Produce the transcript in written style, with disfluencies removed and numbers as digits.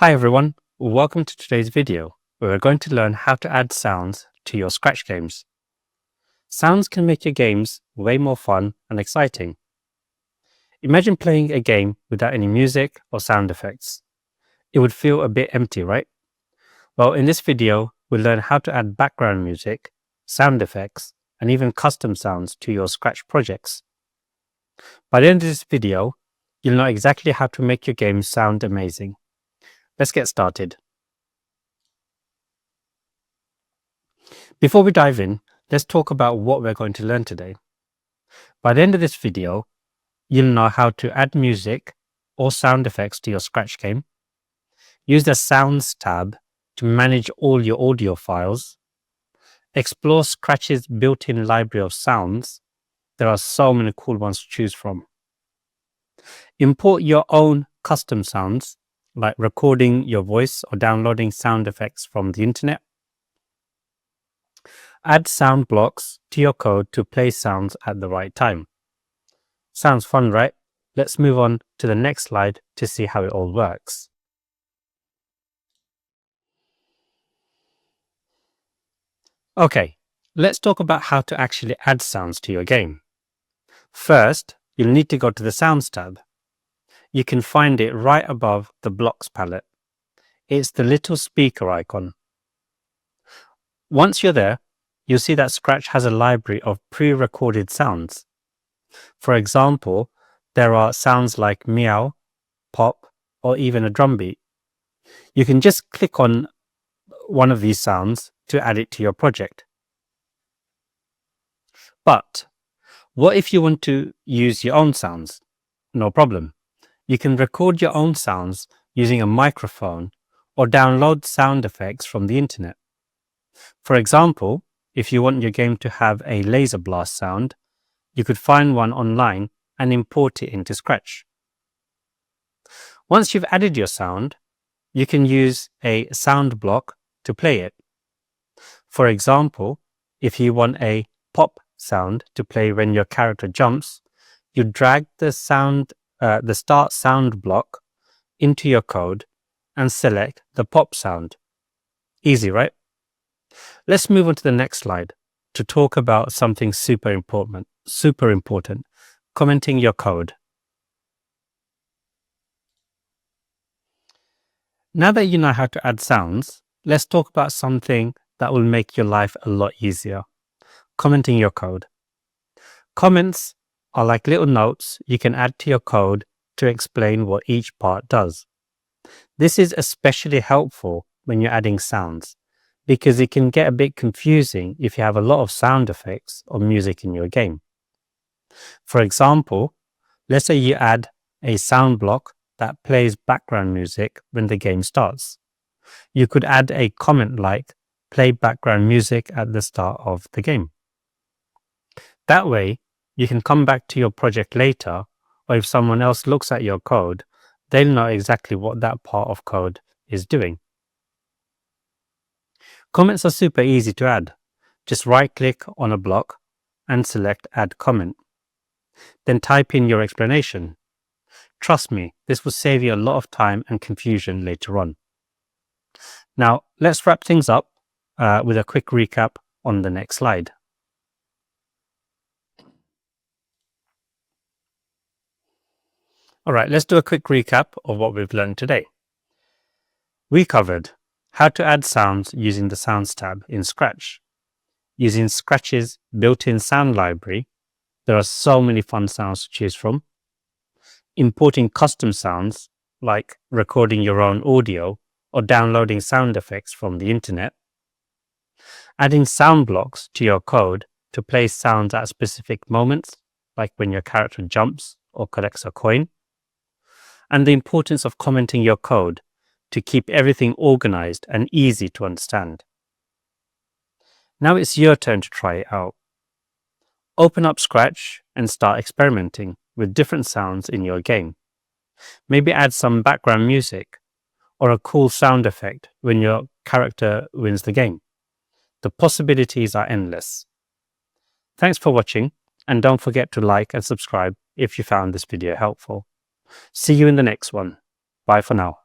Hi everyone, welcome to today's video where we're going to learn how to add sounds to your Scratch games. Sounds can make your games way more fun and exciting. Imagine playing a game without any music or sound effects. It would feel a bit empty, right? Well, in this video, we'll learn how to add background music, sound effects, and even custom sounds to your Scratch projects. By the end of this video, you'll know exactly how to make your game sound amazing. Let's get started. Before we dive in, let's talk about what we're going to learn today. By the end of this video, you'll know how to add music or sound effects to your Scratch game, use the Sounds tab to manage all your audio files, explore Scratch's built-in library of sounds. There are so many cool ones to choose from. Import your own custom sounds, like recording your voice or downloading sound effects from the internet. Add sound blocks to your code to play sounds at the right time. Sounds fun, right? Let's move on to the next slide to see how it all works. Okay, let's talk about how to actually add sounds to your game. First, you'll need to go to the Sounds tab. You can find it right above the Blocks palette. It's the little speaker icon. Once you're there, you'll see that Scratch has a library of pre-recorded sounds. For example, there are sounds like meow, pop, or even a drum beat. You can just click on one of these sounds to add it to your project. But what if you want to use your own sounds? No problem. You can record your own sounds using a microphone or download sound effects from the internet. For example, if you want your game to have a laser blast sound, you could find one online and import it into Scratch. Once you've added your sound, you can use a sound block to play it. For example, if you want a pop sound to play when your character jumps, you drag the start sound block into your code and select the pop sound. Easy, right? Let's move on to the next slide to talk about something super important, commenting your code. Now that you know how to add sounds, let's talk about something that will make your life a lot easier. Commenting your code. Comments are like little notes you can add to your code to explain what each part does. This is especially helpful when you're adding sounds, because it can get a bit confusing if you have a lot of sound effects or music in your game. For example, let's say you add a sound block that plays background music when the game starts. You could add a comment like, play background music at the start of the game. That way, you can come back to your project later, or if someone else looks at your code, they'll know exactly what that part of code is doing. Comments are super easy to add. Just right-click on a block and select Add Comment. Then type in your explanation. Trust me, this will save you a lot of time and confusion later on. Now, let's wrap things up with a quick recap on the next slide. All right, let's do a quick recap of what we've learned today. We covered how to add sounds using the Sounds tab in Scratch. Using Scratch's built-in sound library, there are so many fun sounds to choose from. Importing custom sounds, like recording your own audio or downloading sound effects from the internet. Adding sound blocks to your code to play sounds at specific moments, like when your character jumps or collects a coin. And the importance of commenting your code to keep everything organized and easy to understand. Now it's your turn to try it out. Open up Scratch and start experimenting with different sounds in your game. Maybe add some background music or a cool sound effect when your character wins the game. The possibilities are endless. Thanks for watching, and don't forget to like and subscribe if you found this video helpful. See you in the next one. Bye for now.